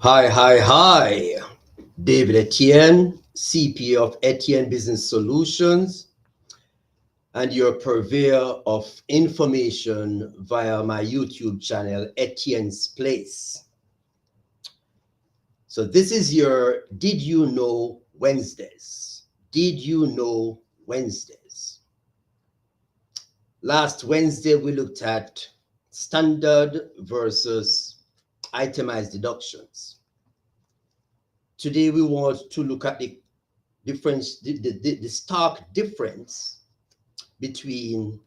Hi. David Etienne, CPA of Etienne Business Solutions, and your purveyor of information via my YouTube channel, Etienne's Place. So, this is your Did You Know Wednesdays. Did you know Wednesdays? Last Wednesday, we looked at standard versus itemized deductions. Today, we want to look at the difference, the stark difference between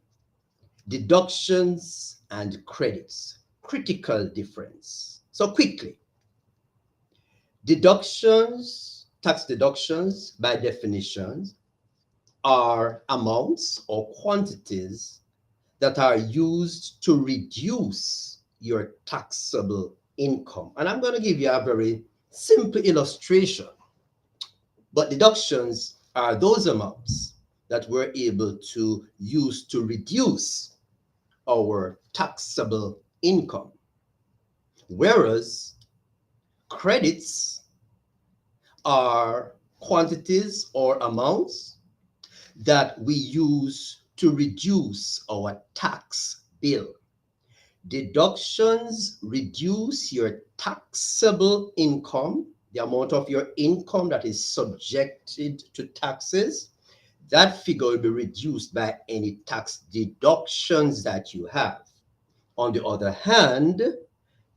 deductions and credits. Critical difference. So quickly, deductions, tax deductions by definition are amounts or quantities that are used to reduce your taxable income. And I'm going to give you a very simple illustration. But deductions are those amounts that we're able to use to reduce our taxable income. Whereas credits are quantities or amounts that we use to reduce our tax bill. Deductions reduce your taxable income, the amount of your income that is subjected to taxes. That figure will be reduced by any tax deductions that you have. On the other hand,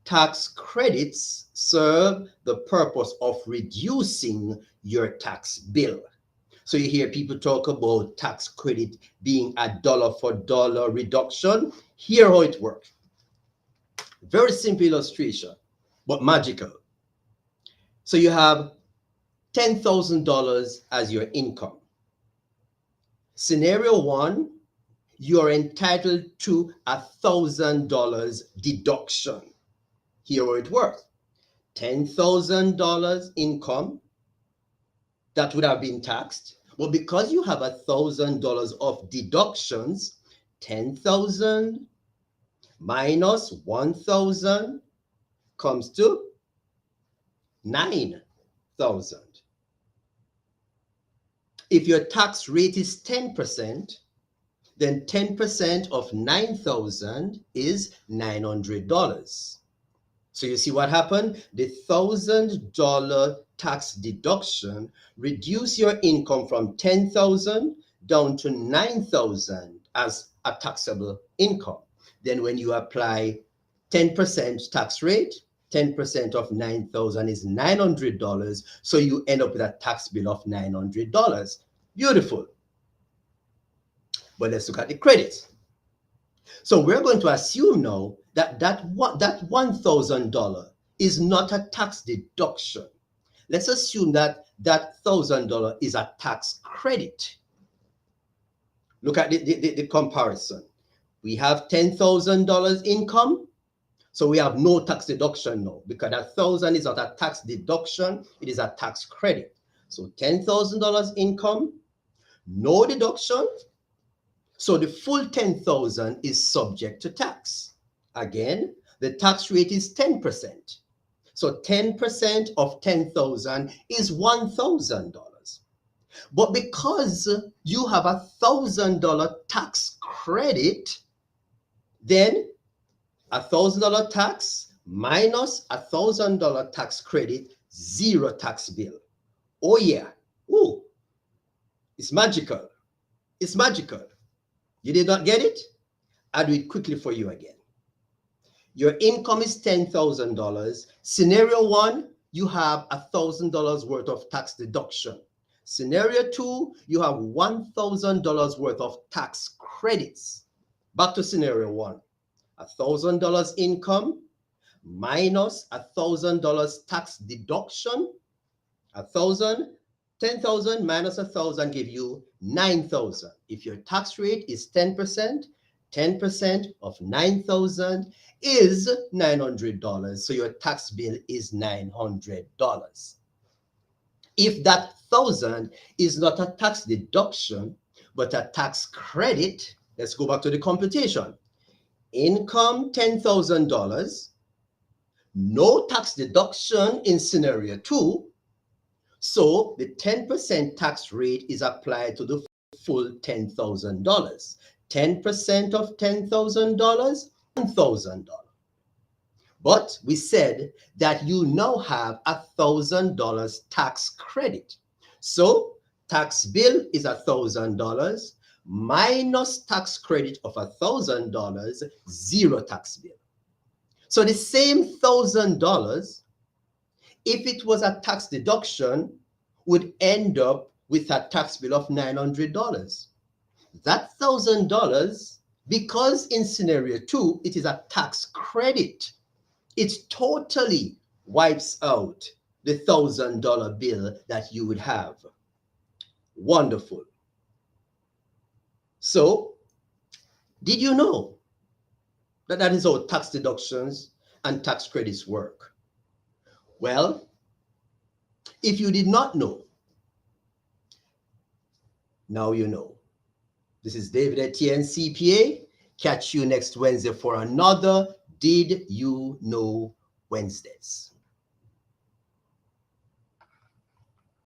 tax credits serve the purpose of reducing your tax bill. So you hear people talk about tax credit being a dollar for dollar reduction. Here how it works. Very simple illustration, but magical. So you have $10,000 as your income. Scenario one, you're entitled to $1,000 deduction. Here how it works. $10,000 income that would have been taxed, but because you have $1,000 of deductions, 10,000 minus 1,000 comes to 9,000. If your tax rate is 10%, then 10% of 9,000 is $900. So you see what happened? The $1,000 tax deduction reduce your income from 10,000 down to 9,000 as a taxable income. Then when you apply 10% tax rate, 10% of 9,000 is $900. So you end up with a tax bill of $900. Beautiful. But let's look at the credits. So we're going to assume now that $1,000 is not a tax deduction. Let's assume that that $1,000 is a tax credit. Look at the comparison. We have $10,000 income, so we have no tax deduction now because that 1,000 is not a tax deduction, it is a tax credit. So $10,000 income, no deduction. So the full 10,000 is subject to tax. Again, the tax rate is 10%. So 10% of 10,000 is $1,000. But because you have $1,000 tax credit, then $1,000 tax minus $1,000 tax credit, zero tax bill. Oh yeah. Ooh, it's magical. It's magical. You did not get it? I'll do it quickly for you again. Your income is $10,000. Scenario one, you have $1,000 worth of tax deduction. Scenario two, you have $1,000 worth of tax credits. Back to scenario one. $1,000 income minus $1,000 tax deduction. 10,000 minus 1,000 give you 9,000. If your tax rate is 10%, 10% of 9,000 is $900. So your tax bill is $900. If that 1,000 is not a tax deduction, but a tax credit, let's go back to the computation. Income $10,000, no tax deduction in scenario 2. So the 10% tax rate is applied to the full $10,000. 10% of $10,000, $1,000. But we said that you now have $1,000 tax credit. So tax bill is $1,000 minus tax credit of $1,000, zero tax bill. So the same $1,000, if it was a tax deduction, would end up with a tax bill of $900. That $1,000, because in scenario 2, it is a tax credit, it totally wipes out the $1,000 bill that you would have. Wonderful. So, did you know that that is how tax deductions and tax credits work? Well, if you did not know, now you know. This is David Etienne, CPA. Catch you next Wednesday for another Did You Know Wednesdays.